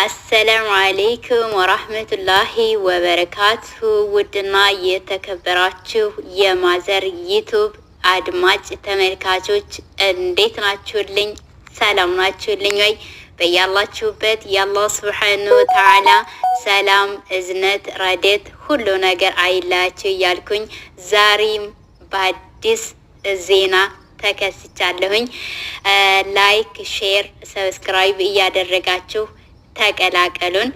አሰላሙ አለይኩም ወራህመቱላሂ ወበረካቱ። ውድና የተከበራችሁ የማዘር ዩቲዩብ አድማጭ ተመልካቾች እንዴት ናችሁልኝ? ሰላም ናችሁልኝ ወይ? በያላችሁበት የአላህ ሱብሓነሁ ወተዓላ ሰላም፣ እዝነት፣ ረደት ሁሉ ነገር አይላችሁ እያልኩኝ ዛሬም በአዲስ ዜና ተከስቻለሁኝ። ላይክ፣ ሼር፣ ሰብስክራይብ እያደረጋችሁ ተቀላቀሉን።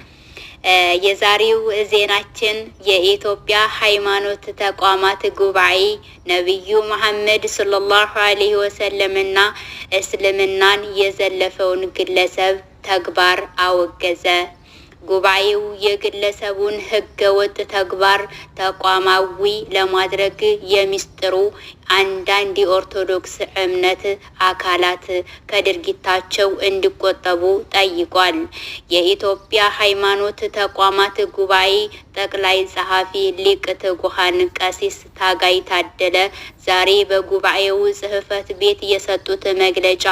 የዛሬው ዜናችን የኢትዮጵያ ሃይማኖት ተቋማት ጉባኤ ነብዩ መሐመድ ሰለላሁ ዐለይሂ ወሰለምና እስልምናን የዘለፈውን ግለሰብ ተግባር አወገዘ። ጉባኤው የግለሰቡን ህገወጥ ተግባር ተቋማዊ ለማድረግ የሚስጥሩ አንዳንድ የኦርቶዶክስ እምነት አካላት ከድርጊታቸው እንዲቆጠቡ ጠይቋል። የኢትዮጵያ ሃይማኖት ተቋማት ጉባኤ ጠቅላይ ጸሐፊ ሊቅ ትጉሃን ቀሲስ ታጋይ ታደለ ዛሬ በጉባኤው ጽሕፈት ቤት የሰጡት መግለጫ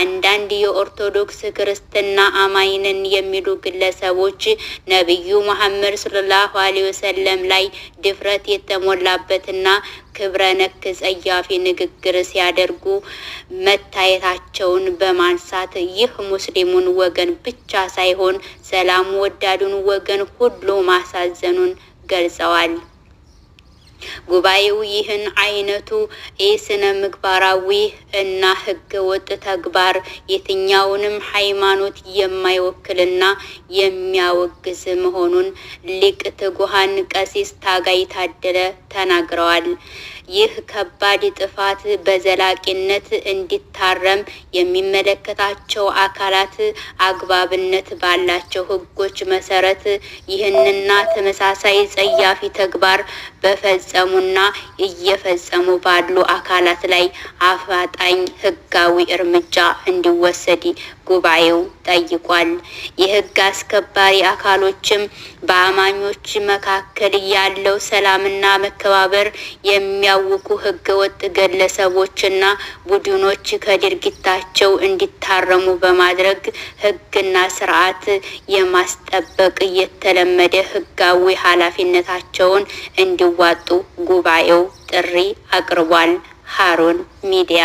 አንዳንድ የኦርቶዶክስ ክርስትና አማኝነን የሚሉ ግለሰቦች ነብዩ መሐመድ ሰለላሁ ዐለይሂ ወሰለም ላይ ድፍረት የተሞላበትና ክብረ ነክ ጸያፊ ንግግር ሲያደርጉ መታየታቸውን በማንሳት ይህ ሙስሊሙን ወገን ብቻ ሳይሆን ሰላም ወዳዱን ወገን ሁሉ ማሳዘኑን ገልጸዋል። ጉባኤው ይህን አይነቱ የስነ ምግባራዊ እና ህገ ወጥ ተግባር የትኛውንም ሃይማኖት የማይወክልና የሚያወግዝ መሆኑን ሊቅ ትጉሃን ቀሲስ ታጋይ ታደለ ተናግረዋል። ይህ ከባድ ጥፋት በዘላቂነት እንዲታረም የሚመለከታቸው አካላት አግባብነት ባላቸው ህጎች መሰረት ይህንና ተመሳሳይ ጸያፊ ተግባር በፈጸሙና እየፈጸሙ ባሉ አካላት ላይ አፋጣኝ ህጋዊ እርምጃ እንዲወሰድ ጉባኤው ጠይቋል። የህግ አስከባሪ አካሎችም በአማኞች መካከል ያለው ሰላምና መከባበር የሚያውኩ ህገወጥ ግለሰቦችና ቡድኖች ከድርጊታቸው እንዲታረሙ በማድረግ ህግና ስርዓት የማስጠበቅ የተለመደ ህጋዊ ኃላፊነታቸውን እንዲዋጡ ጉባኤው ጥሪ አቅርቧል። ሃሩን ሚዲያ